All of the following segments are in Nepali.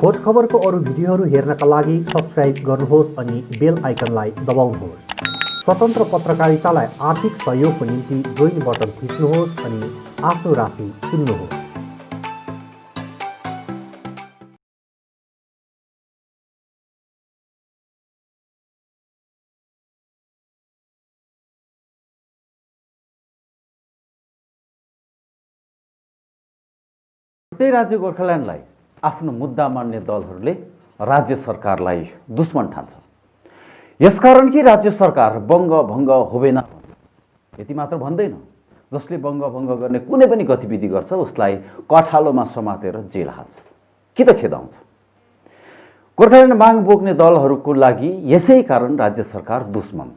खोज खबरको अरू भिडियोहरू हेर्नका लागि सब्स्क्राइब गर्नुहोस् अनि बेल आइकनलाई दबाउनुहोस्। स्वतन्त्र पत्रकारितालाई आर्थिक सहयोगको निम्ति जोइन बटन थिच्नुहोस् अनि आफ्नो राशि चुन्नुहोस्। छुट्टै राज्य गोर्खाल्यान्डलाई आफ्नो मुद्दा मान्ने दलहरूले राज्य सरकारलाई दुश्मन ठान्छ। यसकारण कि राज्य सरकार बङ्गभङ्ग हुँदैन यति मात्र भन्दैन, जसले बङ्गभङ्ग गर्ने कुनै पनि गतिविधि गर्छ उसलाई कठालोमा समातेर जेल हाल्छ कि त खेदाउँछ। गोर्खाल्यान्ड माग बोक्ने दलहरूको लागि यसै कारण राज्य सरकार दुश्मन।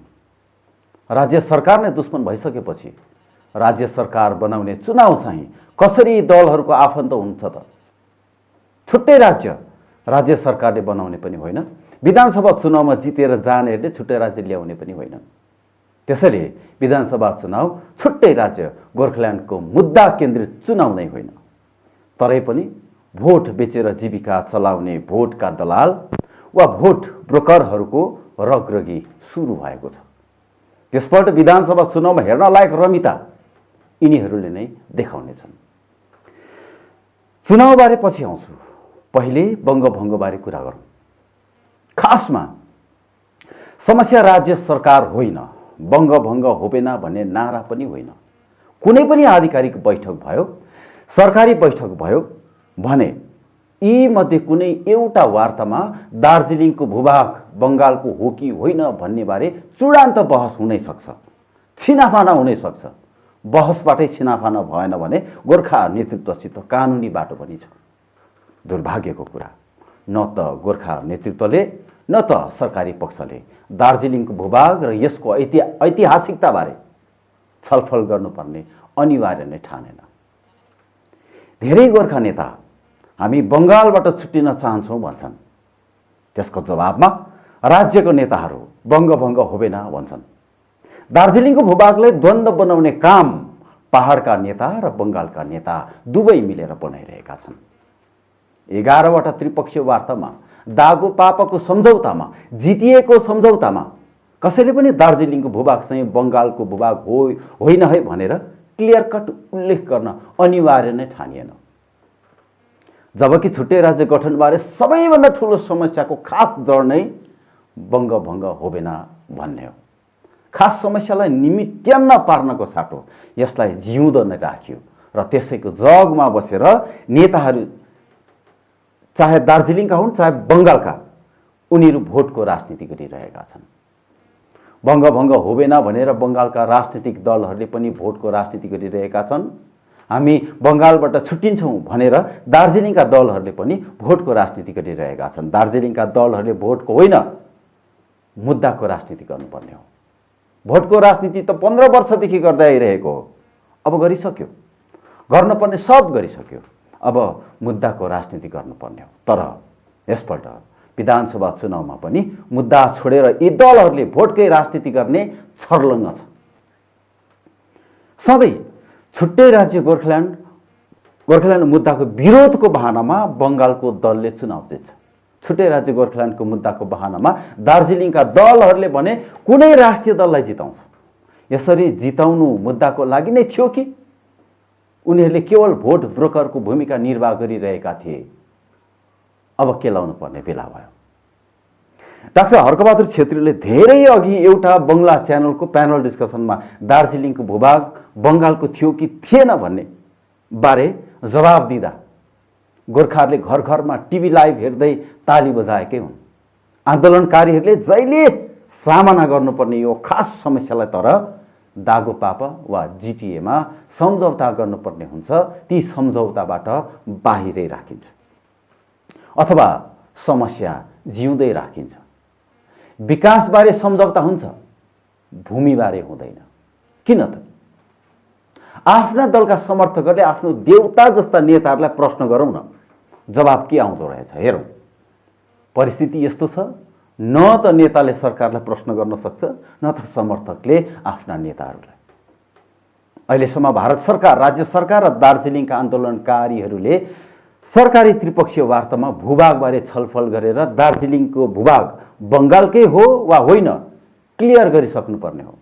राज्य सरकार नै दुश्मन भइसकेपछि राज्य सरकार बनाउने चुनाव चाहिँ कसरी दलहरूको आफन्त हुन्छ त? छुट्टै राज्य सरकारले बनाउने पनि होइन, विधानसभा चुनावमा जितेर जानेहरूले छुट्टै राज्य ल्याउने पनि होइन। त्यसैले विधानसभा चुनाव छुट्टै राज्य गोर्खाल्यान्डको मुद्दा केन्द्रित चुनाव नै होइन। तरै पनि भोट बेचेर जीविका चलाउने भोटका दलाल वा भोट ब्रोकरहरूको रगरगी सुरु भएको छ। यसपल्ट विधानसभा चुनावमा हेर्न लायक रमिता यिनीहरूले नै देखाउनेछन्। चुनावबारे पछि आउँछु, पहिले बङ्गभङ्गबारे कुरा गरौँ। खासमा समस्या राज्य सरकार होइन, बङ्गभङ्ग होपेन भन्ने नारा पनि होइन। कुनै पनि आधिकारिक बैठक भयो, सरकारी बैठक भयो भने यी मध्ये कुनै एउटा वार्तामा दार्जिलिङको भूभाग बङ्गालको हो कि होइन भन्ने बारे चूडान्त बहस हुनै सक्छ, छिनाफाना हुनै सक्छ। बहसबाटै छिनाफाना भएन भने गोर्खा नेतृत्वसित कानुनी बाटो पनि छ। दुर्भाग्यको कुरा, न त गोर्खा नेतृत्वले न त सरकारी पक्षले दार्जिलिङको भूभाग र यसको ऐतिहासिकताबारे छलफल गर्नुपर्ने अनिवार्य नै ठानेन। धेरै गोर्खा नेता हामी बङ्गालबाट छुट्टिन चाहन्छौँ भन्छन्। त्यसको जवाबमा राज्यको नेताहरू बङ्गभङ्ग हुँदैन भन्छन्। दार्जिलिङको भूभागलाई द्वन्द्व बनाउने काम पहाडका नेता र बङ्गालका नेता दुवै मिलेर बनाइरहेका छन्। 11वटा त्रिपक्षीय वार्तामा, दागो पापाको सम्झौतामा, जिटिएको सम्झौतामा कसैले पनि दार्जिलिङको भूभाग चाहिँ बङ्गालको भूभाग होइन है भनेर क्लियर कट उल्लेख गर्न अनिवार्य नै ठानिएन। जबकि छुट्टै राज्य गठनबारे सबैभन्दा ठुलो समस्याको खास जड नै बङ्गभङ्ग हुँदैन भन्ने हो। खास समस्यालाई निमिट्यान्न पार्नको साटो यसलाई जिउँदो नै राखियो र त्यसैको जगमा बसेर नेताहरू चाहे दार्जिलिङका हुन् चाहे बङ्गालका उनीहरू भोटको राजनीति गरिरहेका छन्। बङ्गभङ्ग हुँदैन भनेर बङ्गालका राजनीतिक दलहरूले पनि भोटको राजनीति गरिरहेका छन्। हामी बङ्गालबाट छुट्टिन्छौँ भनेर दार्जिलिङका दलहरूले पनि भोटको राजनीति गरिरहेका छन्। दार्जिलिङका दलहरूले भोटको होइन मुद्दाको राजनीति गर्नुपर्ने हो। भोटको राजनीति त 15 वर्षदेखि गर्दै आइरहेको हो, अब गरिसक्यो, गर्नुपर्ने सब गरिसक्यो, अब मुद्दाको राजनीति गर्नुपर्ने हो। तर यसपल्ट विधानसभा चुनावमा पनि मुद्दा छोडेर यी दलहरूले भोटकै राजनीति गर्ने छर्लङ्ग छ। सधैँ छुट्टै राज्य गोर्खाल्यान्ड मुद्दाको विरोधको बहानामा बङ्गालको दलले चुनाव जित्छ। छुट्टै राज्य गोर्खाल्यान्डको मुद्दाको बहानामा दार्जिलिङका दलहरूले भने कुनै राष्ट्रिय दललाई जिताउँछ। यसरी जिताउनु मुद्दाको लागि नै थियो कि उनीहरूले केवल भोट ब्रोकरको भूमिका निर्वाह गरिरहेका थिए? अब केलाउनु पर्ने बेला भयो। डाक्टर हर्कबहादुर छेत्रीले धेरै अघि एउटा बङ्गला च्यानलको प्यानल डिस्कसनमा दार्जिलिङको भूभाग बङ्गालको थियो कि थिएन भन्ने बारे जवाब दिँदा गोर्खाहरूले घर घरमा टिभी लाइभ हेर्दै ताली बजाएकै हुन्। आन्दोलनकारीहरूले जहिले सामना गर्नुपर्ने यो खास समस्यालाई तर दागो पापा वा जिटिएमा सम्झौता गर्नुपर्ने हुन्छ। ती सम्झौताबाट बाहिरै राखिन्छ अथवा समस्या जिउँदै राखिन्छ। विकासबारे सम्झौता हुन्छ, भूमिबारे हुँदैन। किन त? आफ्ना दलका समर्थकहरूले आफ्नो देउता जस्ता नेताहरूलाई प्रश्न गरौँ न, जवाब के आउँदो रहेछ हेरौँ। परिस्थिति यस्तो छ, न त नेताले सरकारलाई प्रश्न गर्न सक्छ न त समर्थकले आफ्ना नेताहरूलाई। अहिलेसम्म भारत सरकार, राज्य सरकार र दार्जिलिङका आन्दोलनकारीहरूले सरकारी त्रिपक्षीय वार्तामा भूभागबारे छलफल गरेर दार्जिलिङको भूभाग बङ्गालकै हो वा होइन क्लियर गरिसक्नुपर्ने हो।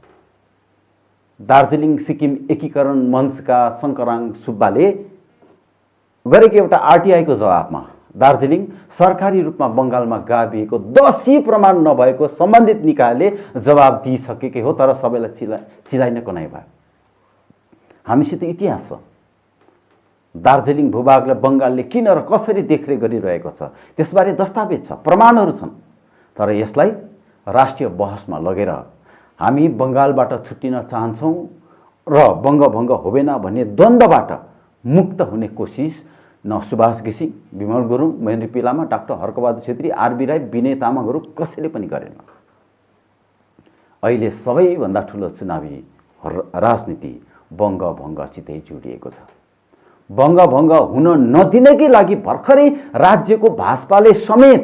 दार्जिलिङ सिक्किम एकीकरण मञ्चका शङ्कराङ सुब्बाले गरेको एउटा आरटिआईको जवाबमा दार्जिलिङ सरकारी रूपमा बङ्गालमा गाभिएको 10 प्रमाण नभएको सम्बन्धित निकायले जवाब दिइसकेकै हो, तर सबैलाई चिलाइन कनाइ भयो। हामीसित इतिहास छ। दार्जिलिङ भूभागलाई बङ्गालले किन र कसरी देखरेख गरिरहेको छ त्यसबारे दस्तावेज छ, प्रमाणहरू छन्। तर यसलाई राष्ट्रिय बहसमा लगेर हामी बङ्गालबाट छुट्टिन चाहन्छौँ र बङ्गभङ्ग होवेन भन्ने द्वन्द्वबाट मुक्त हुने कोसिस न सुभाष घिसिङ, विमल गुरुङ, महेन्द्र पी लामा, डाक्टर हर्कबहादुर छेत्री, आरबी राई, विनय तामाङहरू कसैले पनि गरेन। अहिले सबैभन्दा ठुलो चुनावी राजनीति बङ्गभङ्गसितै जोडिएको छ। बङ्गभङ्ग हुन नदिनकै लागि भर्खरै राज्यको भाजपाले समेत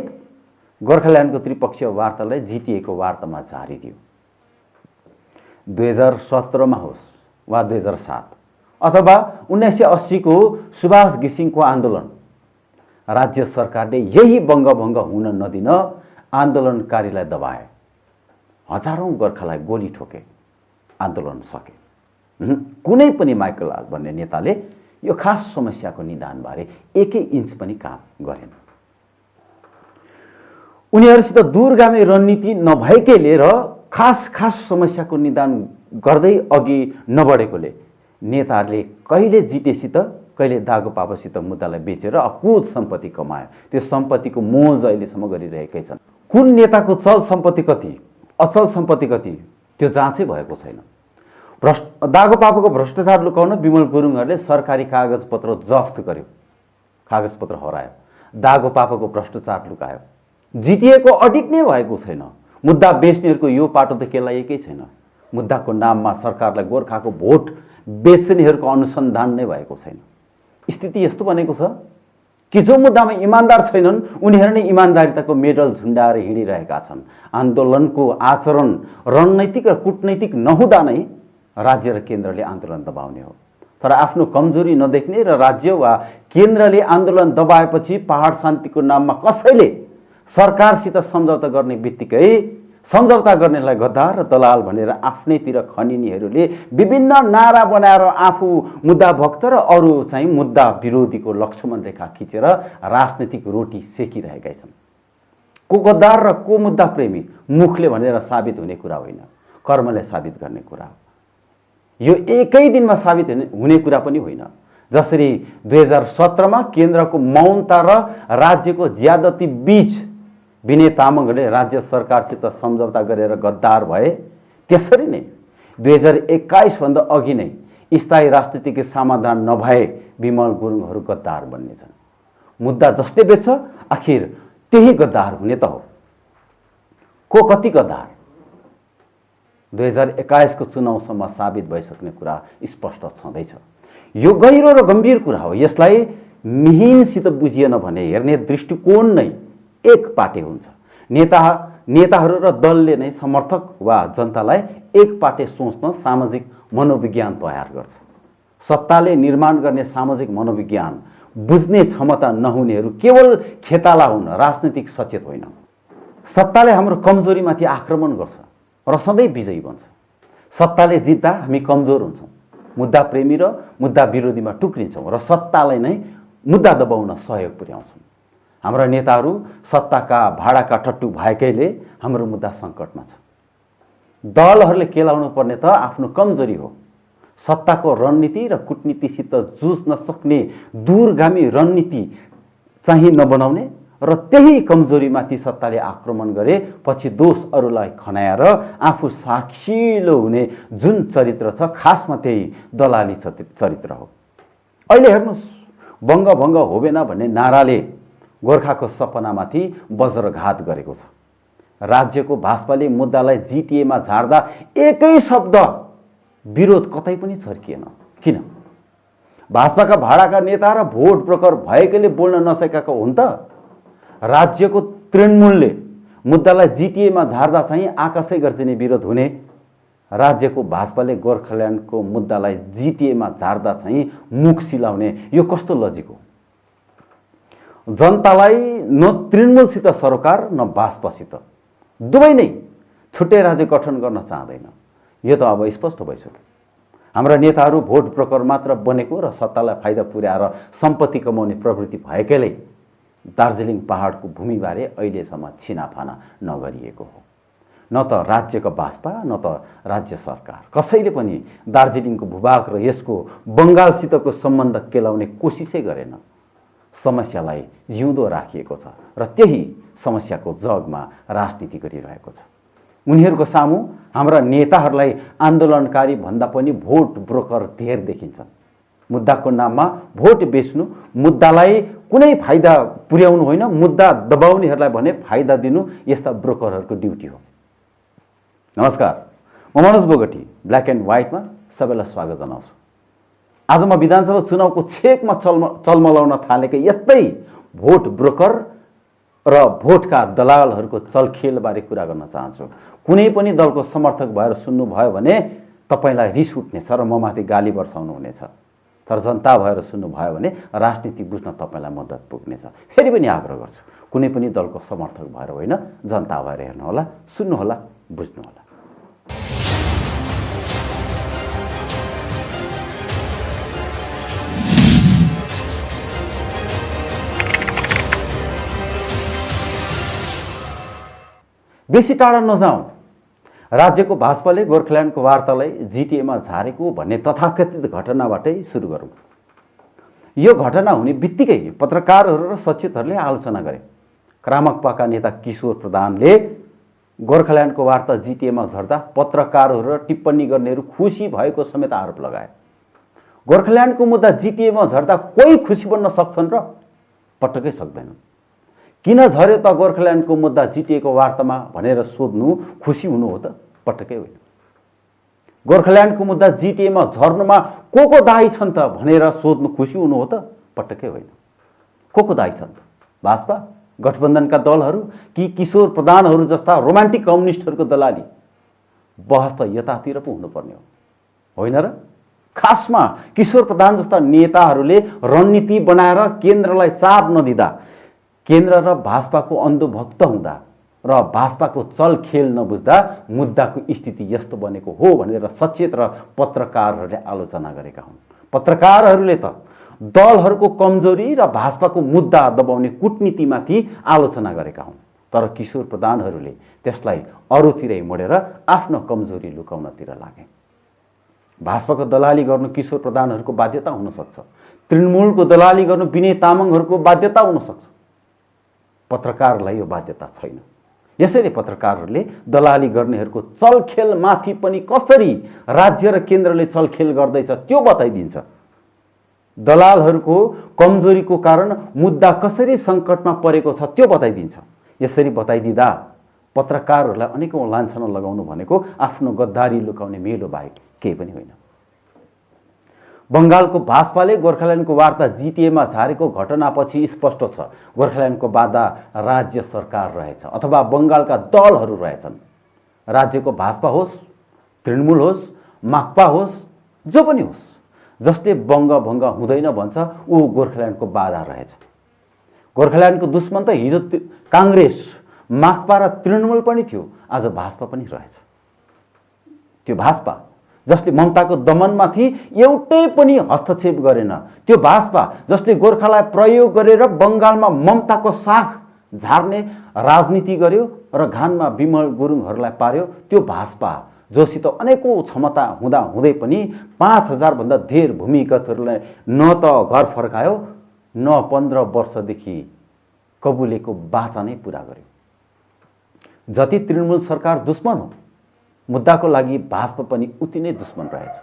गोर्खाल्यान्डको त्रिपक्षीय वार्तालाई जिटिएको वार्तामा जारी दियो। 2017 मा होस् वा 2007 अथवा 1980 को सुभाष घिसिङको आन्दोलन, राज्य सरकारले यही बङ्गभङ्ग हुन नदिन आन्दोलनकारीलाई दबाए, हजारौं गोर्खालाई गोली ठोके, आन्दोलन सके। कुनै पनि माइकल लाल भन्ने नेताले यो खास समस्याको निदानबारे एकै इन्च पनि काम गरेन। उनीहरूसित दूरगामी रणनीति नभएकैले र खास समस्याको निदान गर्दै अघि नबढेकोले नेताहरूले कहिले जिटेसित कहिले दागो पापोसित मुद्दालाई बेचेर अकुत सम्पत्ति कमायो। त्यो सम्पत्तिको मोज अहिलेसम्म गरिरहेकै छन्। कुन नेताको चल सम्पत्ति कति, अचल सम्पत्ति कति, त्यो जाँचै भएको छैन। दागो पापोको भ्रष्टाचार लुकाउन विमल गुरुङहरूले सरकारी कागजपत्र जफ्त गर्यो, कागजपत्र हरायो। दागो पापोको भ्रष्टाचार लुकायो। जिटिएको अडिट नै भएको छैन। मुद्दा बेच्नेहरूको यो पाटो त केलाइएकै छैन। मुद्दाको नाममा सरकारलाई गोर्खाको भोट बेच्नेहरूको अनुसन्धान नै भएको छैन। स्थिति यस्तो बनेको छ कि जो मुद्दामा इमान्दार छैनन् उनीहरू नै इमान्दारिताको मेडल झुन्डाएर हिँडिरहेका छन्। आन्दोलनको आचरण रणनैतिक र कूटनैतिक नहुँदा नै राज्य र केन्द्रले आन्दोलन दबाउने हो। तर आफ्नो कमजोरी नदेख्ने र राज्य वा केन्द्रले आन्दोलन दबाएपछि पहाड शान्तिको नाममा कसैले सरकारसित सम्झौता गर्ने बित्तिकै सम्झौता गर्नेलाई गद्दार र दलाल भनेर आफ्नैतिर खनिनेहरूले विभिन्न नारा बनाएर आफू मुद्दा भक्त र अरू चाहिँ मुद्दा विरोधीको लक्ष्मण रेखा खिचेर राजनीतिक रोटी सेकिरहेका छन्। को गद्दार र को मुद्दा प्रेमी मुखले भनेर साबित हुने कुरा होइन, कर्मले साबित गर्ने कुरा हो। यो एकै दिनमा साबित हुने कुरा पनि होइन। जसरी 2017 मा केन्द्रको मौनता र राज्यको ज्यादती बीच विनय तामाङले राज्य सरकारसित सम्झौता गरेर गद्दार भए, त्यसरी नै 2021 भन्दा अघि नै स्थायी राजनीतिक समाधान नभए विमल गुरुङहरू गद्दार बन्नेछन्। मुद्दा जसले बेच्छ आखिर त्यही गद्दार हुने त हो। को कति गद्दार 2021 को चुनावसम्म साबित भइसक्ने कुरा स्पष्ट छँदैछ। यो गहिरो र गम्भीर कुरा हो। यसलाई मिहिनसित बुझिएन भने हेर्ने दृष्टिकोण नै एक पाटे हुन्छ। नेताहरू र दलले नै समर्थक वा जनतालाई एक पाटे सोच्न सामाजिक मनोविज्ञान तयार गर्छ। सत्ताले निर्माण गर्ने सामाजिक मनोविज्ञान बुझ्ने क्षमता नहुनेहरू केवल खेताला हुन्, राजनीतिक सचेत होइन। सत्ताले हाम्रो कमजोरीमाथि आक्रमण गर्छ र सधैँ विजयी बन्छ। सत्ताले जित्दा हामी कमजोर हुन्छौँ, मुद्दा प्रेमी र मुद्दा विरोधीमा टुक्रिन्छौँ र सत्तालाई नै मुद्दा दबाउन सहयोग पुर्याउँछौँ। हाम्रा नेताहरू सत्ताका भाडाका टट्टु भएकैले हाम्रो मुद्दा सङ्कटमा छ। दलहरूले केलाउनु पर्ने त आफ्नो कमजोरी हो। सत्ताको रणनीति र कूटनीतिसित जुझ्न सक्ने दूरगामी रणनीति चाहिँ नबनाउने र त्यही कमजोरीमाथि सत्ताले आक्रमण गरे पछि दोष अरूलाई खनाएर आफू साक्षिलो हुने जुन चरित्र छ, खासमा त्यही दलाली चरित्र हो। अहिले हेर्नुहोस्, बङ्गभङ्ग होवेन भन्ने नाराले गोर्खाको सपनामाथि वज्रघात गरेको छ। राज्यको भाजपाले मुद्दालाई जिटिएमा झार्दा एकै शब्द विरोध कतै पनि छर्किएन। किन? भाजपाका भाडाका नेता र भोट ब्रोकर भएकैले बोल्न नसकेका हुन् त? राज्यको तृणमूलले मुद्दालाई जिटिएमा झार्दा चाहिँ आकाशै गर्जिने विरोध हुने, राज्यको भाजपाले गोर्खाल्यान्डको मुद्दालाई जिटिएमा झार्दा चाहिँ मुख सिलाउने, यो कस्तो लजिक हो? जनतालाई न तृणमूलसित सरोकार न भाजपासित, दुवै नै छुट्टै राज्य गठन गर्न चाहँदैन। यो त अब स्पष्ट भइसक्यो। हाम्रा नेताहरू भोट ब्रोकर मात्र बनेको र सत्तालाई फाइदा पुर्याएर सम्पत्ति कमाउने प्रवृत्ति भएकैले दार्जिलिङ पहाडको भूमिबारे अहिलेसम्म छिनाफाना नगरिएको हो। न त राज्यको भाजपा न त राज्य सरकार कसैले पनि दार्जिलिङको भूभाग र यसको बङ्गालसितको सम्बन्ध केलाउने कोसिसै गरेन। समस्यालाई जिउँदो राखिएको छ र त्यही समस्याको जगमा राजनीति गरिरहेको छ। उनीहरूको सामु हाम्रा नेताहरूलाई आन्दोलनकारी भन्दा पनि भोट ब्रोकर धेर देखिन्छन्। मुद्दाको नाममा भोट बेच्नु, मुद्दालाई कुनै फाइदा पुर्याउनु होइन, मुद्दा दबाउनेहरूलाई भने फाइदा दिनु यस्ता ब्रोकरहरूको ड्युटी हो। नमस्कार, म मनोज बोगटी ब्ल्याक एन्ड व्हाइटमा सबैलाई स्वागत जनाउँछु। आज म विधानसभा चुनावको छेकमा चलमलाउन थालेकै यस्तै भोट ब्रोकर र भोटका दलालहरूको चलखेलबारे कुरा गर्न चाहन्छु। कुनै पनि दलको समर्थक भएर सुन्नुभयो भने तपाईँलाई रिस उठ्नेछ र म माथि गाली बर्साउनु हुनेछ, तर जनता भएर सुन्नुभयो भने राजनीति बुझ्न तपाईँलाई मद्दत पुग्नेछ। फेरि पनि आग्रह गर्छु, कुनै पनि दलको समर्थक भएर होइन, जनता भएर हेर्नुहोला, सुन्नुहोला, बुझ्नुहोला। बेसी टाढा नजाउँ। राज्यको भाजपाले गोर्खाल्यान्डको वार्तालाई जिटिएमा झारेको भन्ने तथाकथित घटनाबाटै सुरु गरौँ। यो घटना हुने बित्तिकै पत्रकारहरू र सचेतहरूले आलोचना गरे। क्रामकपाका नेता किशोर प्रधानले गोर्खाल्यान्डको वार्ता जिटिएमा झर्दा पत्रकारहरू र टिप्पणी गर्नेहरू खुसी भएको समेत आरोप लगाए। गोर्खाल्यान्डको मुद्दा जिटिएमा झर्दा कोही खुसी बन्न सक्छन् र? पटक्कै सक्दैनन्। किन झर्यो त गोर्खाल्यान्डको मुद्दा जिटिएको वार्तामा भनेर सोध्नु खुसी हुनु हो त? पटक्कै होइन। गोर्खाल्यान्डको मुद्दा जिटिएमा झर्नुमा को दायी छन् त भनेर सोध्नु खुसी हुनु हो त? पटक्कै होइन। को दायी छन् त? भाजपा, गठबन्धनका दलहरू कि किशोर प्रधानहरू जस्ता रोमान्टिक कम्युनिस्टहरूको दलाली? बहस त यतातिर पो हुनुपर्ने हो, होइन र? खासमा किशोर प्रधान जस्ता नेताहरूले रणनीति बनाएर केन्द्रलाई चाप नदिँदा, केन्द्र र भाजपाको अन्धभक्त हुँदा र भाजपाको चलखेल नबुझ्दा मुद्दाको स्थिति यस्तो बनेको हो भनेर सचेत र पत्रकारहरूले आलोचना गरेका हुन्। पत्रकारहरूले त दलहरूको कमजोरी र भाजपाको मुद्दा दबाउने कूटनीतिमाथि आलोचना गरेका हुन्, तर किशोर प्रधानहरूले त्यसलाई अरूतिरै मोडेर आफ्नो कमजोरी लुकाउनतिर लागे। भाजपाको दलाली गर्नु किशोर प्रधानहरूको बाध्यता हुन सक्छ, तृणमूलको दलाली गर्नु विनय तामाङहरूको बाध्यता हुन सक्छ। पत्रकारलाई यो बाध्यता छैन। यसैले पत्रकारहरूले दलाली गर्नेहरूको चलखेलमाथि पनि कसरी राज्य र केन्द्रले चलखेल गर्दैछ त्यो बताइदिन्छ। दलालहरूको कमजोरीको कारण मुद्दा कसरी सङ्कटमा परेको छ त्यो बताइदिन्छ। यसरी बताइदिँदा पत्रकारहरूलाई अनेकौँ लान्छना लगाउनु भनेको आफ्नो गद्दारी लुकाउने मेलो बाहेक केही पनि होइन। बङ्गालको भाजपाले गोर्खाल्यान्डको वार्ता जिटिएमा झारेको घटनापछि स्पष्ट छ, गोर्खाल्यान्डको बाधा राज्य सरकार रहेछ अथवा बङ्गालका दलहरू रहेछन्। राज्यको भाजपा होस्, तृणमूल होस्, माकपा होस्, जो पनि होस्, जसले बङ्गभङ्ग हुँदैन भन्छ ऊ गोर्खाल्यान्डको बाधा रहेछ। गोर्खाल्यान्डको दुश्मन त हिजो काङ्ग्रेस, माकपा र तृणमूल पनि थियो, आज भाजपा पनि रहेछ। त्यो भाजपा जसले ममताको दमनमाथि एउटै पनि हस्तक्षेप गरेन, त्यो भाजपा जसले गोर्खालाई प्रयोग गरेर बङ्गालमा ममताको साख झार्ने राजनीति गर्यो र घानमा विमल गुरुङहरूलाई पार्यो, त्यो भाजपा जोसित अनेकौँ क्षमता हुँदा हुँदै पनि 5000 भन्दा धेर भूमिगतहरूलाई न त घर फर्कायो न 15 वर्षदेखि कबुलेको बाचा नै पुरा गर्यो। जति तृणमूल सरकार दुश्मन हो, मुद्दाको लागि भाजपा पनि उति नै दुश्मन रहेछ।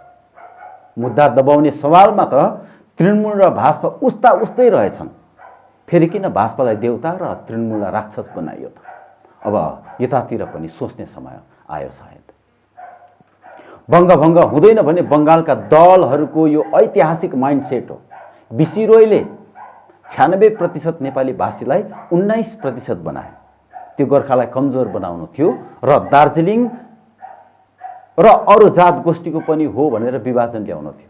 मुद्दा दबाउने सवालमा त तृणमूल र भाजपा उस्ता उस्तै रहेछन्। फेरि किन भाजपालाई देवता र तृणमूललाई राक्षस बनाइयो त? अब यतातिर पनि सोच्ने समय आयो सायद। बङ्गभङ्ग हुँदैन भने बङ्गालका दलहरूको यो ऐतिहासिक माइन्डसेट हो। बिसी रोयले 96% नेपाली भाषीलाई 19% बनाए। त्यो गोर्खालाई कमजोर बनाउनु थियो र दार्जिलिङ र अरू जात गोष्ठीको पनि हो भनेर विभाजन ल्याउनु थियो।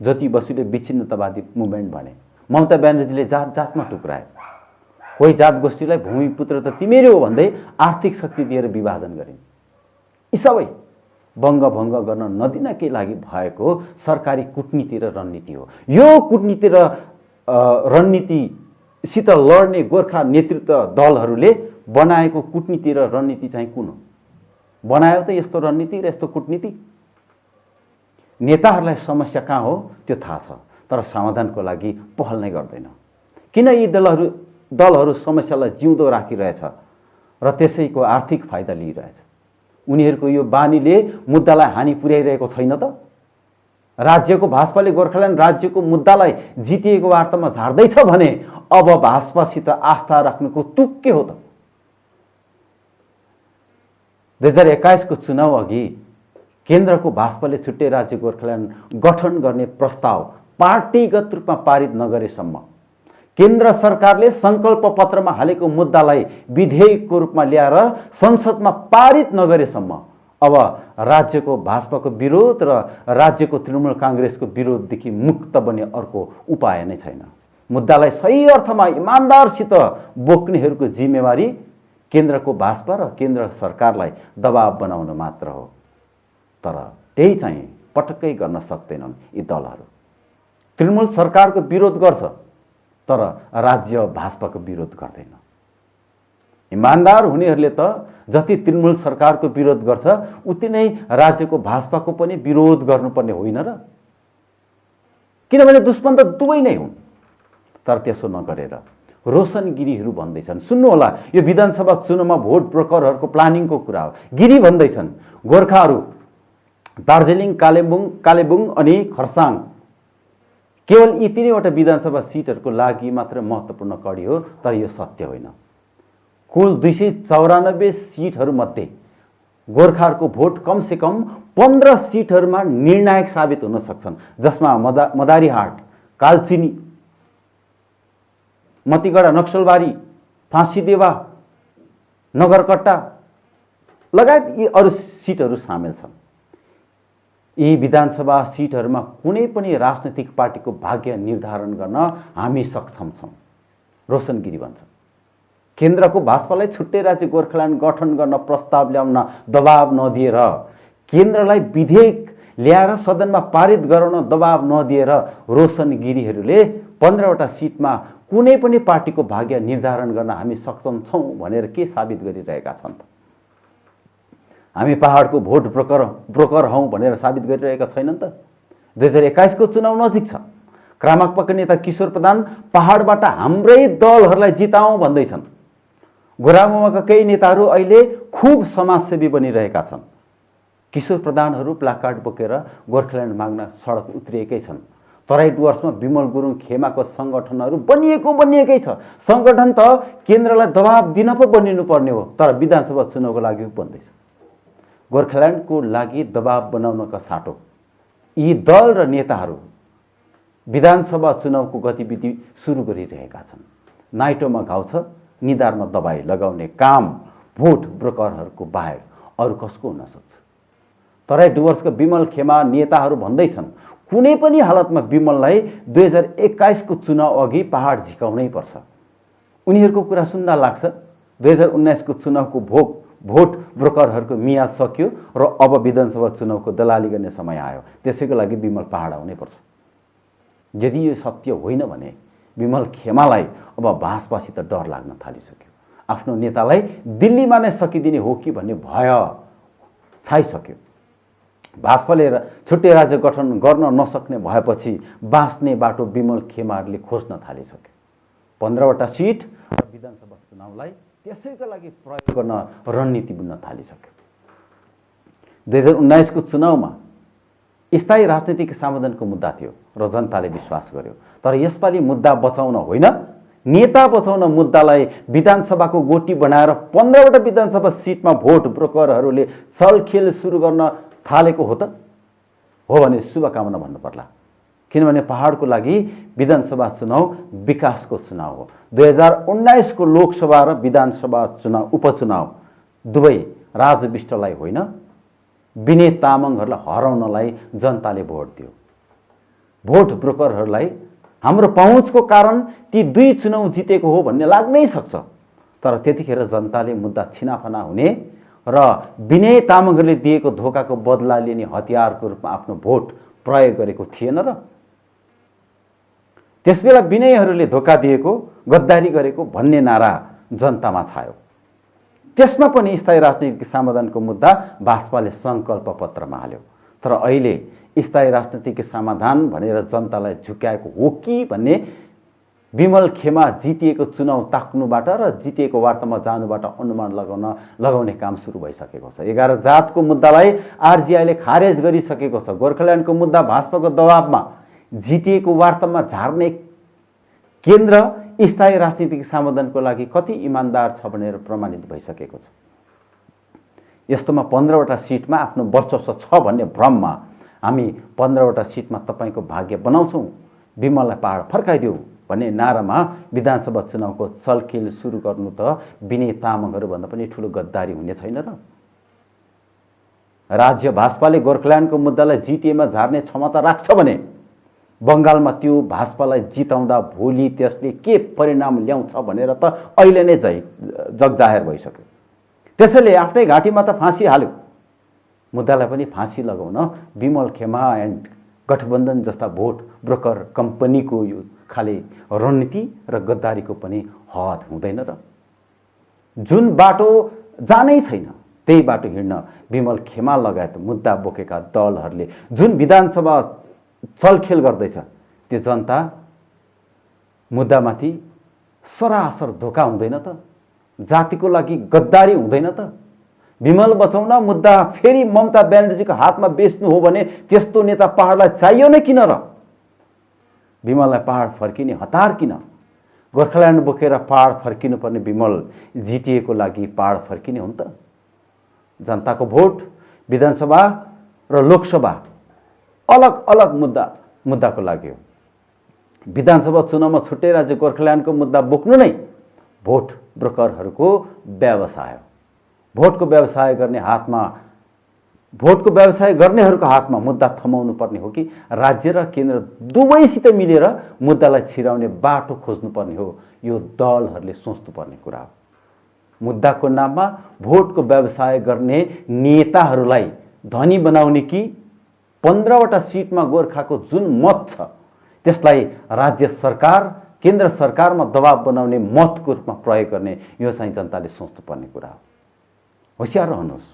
ज्योति बसुले विच्छिन्नतावादी मुभमेन्ट भने, ममता ब्यानर्जीले जात जातमा टुक्राए। कोही जात गोष्ठीलाई भूमिपुत्र त तिमीरै हो भन्दै आर्थिक शक्ति दिएर विभाजन गरिन्। यी सबै बङ्गभङ्ग गर्न नदिनकै लागि भएको सरकारी कुटनीति र रणनीति हो। यो कुटनीति र रणनीतिसित लड्ने गोर्खा नेतृत्व दलहरूले बनाएको कुटनीति र रणनीति चाहिँ कुन हो? बनायो त यस्तो रणनीति र यस्तो कुटनीति? नेताहरूलाई समस्या कहाँ हो त्यो थाहा छ, तर समाधानको लागि पहल नै गर्दैन। किन यी दलहरू समस्यालाई जिउँदो राखिरहेछ र त्यसैको आर्थिक फाइदा लिइरहेछ? उनीहरूको यो बानीले मुद्दालाई हानि पुर्याइरहेको छैन त? राज्यको भाजपाले गोर्खाल्यान्ड राज्यको मुद्दालाई जिटिएको वार्तामा झार्दैछ भने अब भाजपासित आस्था राख्नुको तुक के हो त? 2021 को चुनाव अघि केन्द्रको भाजपाले छुट्टै राज्य गोर्खाल्यान्ड गठन गर्ने प्रस्ताव पार्टीगत रूपमा पारित नगरेसम्म, केन्द्र सरकारले संकल्प पत्रमा हालेको मुद्दालाई विधेयकको रूपमा ल्याएर संसदमा पारित नगरेसम्म अब राज्यको भाजपाको विरोध र राज्यको तृणमूल कांग्रेसको विरोधदेखि मुक्त बन्ने अर्को उपाय नै छैन। मुद्दालाई सही अर्थमा इमानदारसित बोक्नेहरूको जिम्मेवारी केन्द्रको भाजपा र केन्द्र सरकारलाई दबाव बनाउन मात्र हो। तर त्यही चाहिँ पटक्कै गर्न सक्दैनन् यी दलहरू। तृणमूल सरकारको विरोध गर्छ तर राज्य भाजपाको विरोध गर्दैन। इमानदार हुनेहरूले त जति तृणमूल सरकारको विरोध गर्छ उति नै राज्यको भाजपाको पनि विरोध गर्नुपर्ने होइन र? किनभने दुश्मन त दुवै नै हुन्। तर त्यसो नगरेर रोशन गिरीहरू भन्दैछन्, सुन्नु होला, यो विधानसभा चुनावमा भोट ब्रोकरहरूको प्लानिङको कुरा हो। गिरी भन्दैछन् गोर्खाहरू दार्जिलिङ, कालेबुङ अनि खरसाङ केवल यी तीनैवटा विधानसभा सिटहरूको लागि मात्र महत्त्वपूर्ण कडी हो, तर यो सत्य होइन। कुल 294 सिटहरूमध्ये गोर्खाहरूको भोट कमसेकम 15 सिटहरूमा निर्णायक साबित हुन सक्छन्, जसमा मदारीहाट, कालचिनी, मतिगढा, नक्सलबारी, फाँसीदेवा, नगरकट्टा लगायत यी अरू सिटहरू सामेल छन्। यी विधानसभा सिटहरूमा कुनै पनि राजनैतिक पार्टीको भाग्य निर्धारण गर्न हामी सक्षम छौँ, रोशन गिरी भन्छ। केन्द्रको भाजपालाई छुट्टै राज्य गोर्खाल्यान्ड गठन गर्न प्रस्ताव ल्याउन दबाव नदिएर, केन्द्रलाई विधेयक ल्याएर सदनमा पारित गराउन दबाव नदिएर रोशन गिरीहरूले 15वटा सिटमा कुनै पनि पार्टीको भाग्य निर्धारण गर्न हामी सक्षम छौँ भनेर के साबित गरिरहेका छन् त? हामी पहाडको भोट ब्रोकर हौँ भनेर साबित गरिरहेका छैनन् त? 2021 को चुनाव नजिक छ। क्रामाकपाका नेता किशोर प्रधान पहाडबाट हाम्रै दलहरूलाई जिताउँ भन्दैछन्। गोरामुमाका केही नेताहरू अहिले खुब समाजसेवी बनिरहेका छन्। किशोर प्रधानहरू प्लाकार्ड बोकेर गोर्खाल्यान्ड माग्न सडक उत्रिएकै छन्। तराई डुवर्समा विमल गुरुङ खेमाको सङ्गठनहरू बनिएकै छ। सङ्गठन त केन्द्रलाई दबाब दिन पो बनिनु पर्ने हो, तर विधानसभा चुनावको लागि बन्दैछ। गोर्खाल्यान्डको लागि दबाब बनाउनका साटो यी दल र नेताहरू विधानसभा चुनावको गतिविधि सुरु गरिरहेका छन्। नाइटोमा घाउ छ, निधारमा दबाई लगाउने काम भोट ब्रोकरहरूको बाहेक अरू कसको हुन सक्छ? तराई डुवर्सका विमल खेमा नेताहरू भन्दैछन् कुनै पनि हालतमा विमललाई 2021 को चुनाव अघि पहाड झिकाउनै पर्छ। उनीहरूको कुरा सुन्दा लाग्छ 2019 को चुनावको भोट ब्रोकरहरूको मियाद सकियो र अब विधानसभा चुनावको दलाली गर्ने समय आयो, त्यसैको लागि विमल पहाड आउनै पर्छ। यदि यो सत्य होइन भने विमल खेमालाई अब भाजपासित डर लाग्न थालिसक्यो। आफ्नो नेतालाई दिल्लीमा नै सकिदिने हो कि भन्ने भय छाइसक्यो। भाजपाले छुट्टै राज्य गठन गर्न नसक्ने भएपछि बाँच्ने बाटो विमल खेमाहरूले खोज्न थालिसक्यो। 15वटा सिट र विधानसभा चुनावलाई त्यसैका लागि प्रयोग गर्न रणनीति बुन्न थालिसक्यो। 2019 को चुनावमा स्थायी राजनीतिक समाधानको मुद्दा थियो र जनताले विश्वास गर्यो। तर यसपालि मुद्दा बचाउन होइन, नेता बचाउन मुद्दालाई विधानसभाको गोटी बनाएर 15वटा विधानसभा सिटमा भोट ब्रोकरहरूले छलखेल सुरु गर्न थालेको हो त? हो भने शुभकामना भन्नु पर्ला। किनभने पहाडको लागि विधानसभा चुनाव विकासको चुनाव हो। 2019 को लोकसभा र विधानसभा चुनाव उपचुनाव दुवै राज विष्टलाई होइन, विनय तामाङहरूलाई हराउनलाई जनताले भोट दियो। भोट ब्रोकरहरूलाई हाम्रो पहुँचको कारण ती 2 चुनाव जितेको हो भन्ने लाग्नै सक्छ। तर त्यतिखेर जनताले मुद्दा छिनाफाना हुने र विनय तामाङले दिएको धोकाको बदला लिने हतियारको रूपमा आफ्नो भोट प्रयोग गरेको थिएन र? त्यसबेला विनयहरूले धोका दिएको, गद्दारी गरेको भन्ने नारा जनतामा छायो। त्यसमा पनि स्थायी राजनीतिक समाधानको मुद्दा भाजपाले सङ्कल्प पत्रमा हाल्यो। तर अहिले स्थायी राजनीतिक समाधान भनेर जनतालाई झुक्याएको हो कि भन्ने विमल खेमा जितिएको चुनाव ताक्नुबाट र जितिएको वार्तामा जानुबाट अनुमान लगाउने काम सुरु भइसकेको छ। 11 जातको मुद्दालाई आरजीआईले खारेज गरिसकेको छ। गोर्खाल्यान्डको मुद्दा भाजपाको दबावमा जितिएको वार्तामा झार्ने केन्द्र स्थायी राजनीतिक समाधानको लागि कति इमान्दार छ भनेर प्रमाणित भइसकेको छ। यस्तोमा 15वटा सिटमा आफ्नो वर्चस्व छ भन्ने भ्रममा हामी 15वटा सिटमा तपाईँको भाग्य बनाउँछौँ, विमललाई पहाड फर्काइदेऊ भन्ने नारामा विधानसभा चुनावको चलखेल सुरु गर्नु त विनय तामाङहरूभन्दा पनि ठुलो गद्दारी हुने छैन र? राज्य भाजपाले गोर्खाल्यान्डको मुद्दालाई जिटिएमा झार्ने क्षमता राख्छ भने बङ्गालमा त्यो भाजपालाई जिताउँदा भोलि त्यसले के परिणाम ल्याउँछ भनेर त अहिले नै जगजाहेर भइसक्यो। त्यसैले आफ्नै घाँटीमा त फाँसी हाल्यो। मुद्दालाई पनि फाँसी लगाउन विमल खेमा एन्ड गठबन्धन जस्ता भोट ब्रोकर कम्पनीको यो खाले रणनीति र गद्दारीको पनि हद हुँदैन र? जुन बाटो जानै छैन त्यही बाटो हिँड्न विमल खेमा लगायत मुद्दा बोकेका दलहरूले जुन विधानसभा चलखेल गर्दैछ त्यो जनता मुद्दामाथि सरासर धोका हुँदैन त? जातिको लागि गद्दारी हुँदैन त? विमल बचाउन मुद्दा फेरि ममता ब्यानर्जीको हातमा बेच्नु हो भने त्यस्तो नेता पहाडलाई चाहियो नै किन र? विमललाई पहाड फर्किने हतार किन? गोर्खाल्यान्ड बोकेर पहाड फर्किनुपर्ने विमल जिटिएको लागि पहाड फर्किने हुन् त? जनताको भोट विधानसभा र लोकसभा अलग अलग मुद्दाको लागि हो। विधानसभा चुनावमा छुट्टै राज्य गोर्खाल्यान्डको मुद्दा बोक्नु नै भोट ब्रोकरहरूको व्यवसाय हो। भोटको व्यवसाय गर्नेहरूको हातमा मुद्दा थमाउनु पर्ने हो कि राज्य र केन्द्र दुवैसित मिलेर मुद्दालाई छिराउने बाटो खोज्नुपर्ने हो? यो दलहरूले सोच्नुपर्ने कुरा हो। मुद्दाको नाममा भोटको व्यवसाय गर्ने नेताहरूलाई धनी बनाउने कि 15वटा सिटमा गोर्खाको जुन मत छ त्यसलाई राज्य सरकार केन्द्र सरकारमा दबाव बनाउने मतको रूपमा प्रयोग गर्ने, यो चाहिँ जनताले सोच्नुपर्ने कुरा हो। होशियार रहनुहोस्,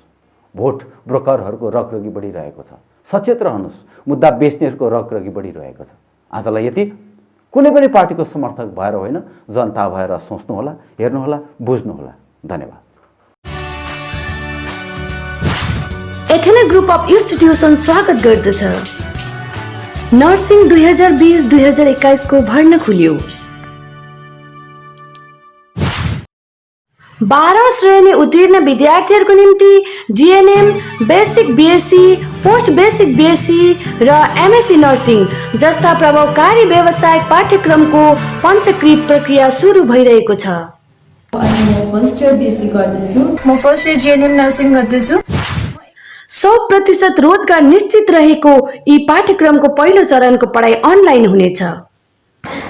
भोट ब्रोकरहरूको रगरगी बढिरहेको छ। सचेत रहनुहोस्, मुद्दा बेच्नेहरूको रगरगी बढिरहेको छ। आजलाई यति। कुनै पनि पार्टीको समर्थक भएर होइन, जनता भएर सोच्नुहोला, हेर्नुहोला, बुझ्नुहोला। धन्यवाद। एथेना ग्रुप अफ इन्स्टिट्युसन स्वागत गर्दछ। नर्सिङ 2020-2021 को भर्ना खुल्यो। 12औं श्रेणी उत्तीर्ण विद्यार्थीहरूको निम्ति GNM, basic BSc, post basic BSc र एमएससी नर्सिङ जस्ता प्रभावकारी व्यावसायिक पाठ्यक्रमको पञ्चकृत प्रक्रिया सुरु भइरहेको छ। म फर्स्ट इयर बीएससी गर्दैछु। म फर्स्ट इयर जीएनएम नर्सिङ गर्दैछु। 100% रोजगार निश्चित रहेको यी पाठ्यक्रमको पहिलो चरणको पढाइ अनलाइन हुनेछ।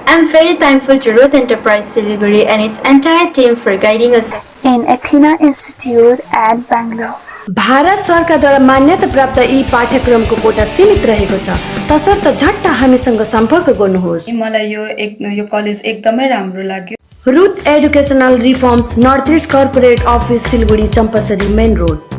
I'm very thankful to Ruth Enterprise Siliguri and its entire team for guiding us in Athena Institute at Bangalore. Bharat सरकारद्वारा मान्यता प्राप्त यी पाठ्यक्रमको कोटा सीमित रहेको छ, तसर्थ झट्ट हामीसँग सम्पर्क गर्नुहोस्। मलाई यो कलेज एकदमै राम्रो लाग्यो। रुथ educational reforms, north east corporate office, Siliguri, Champasari main road.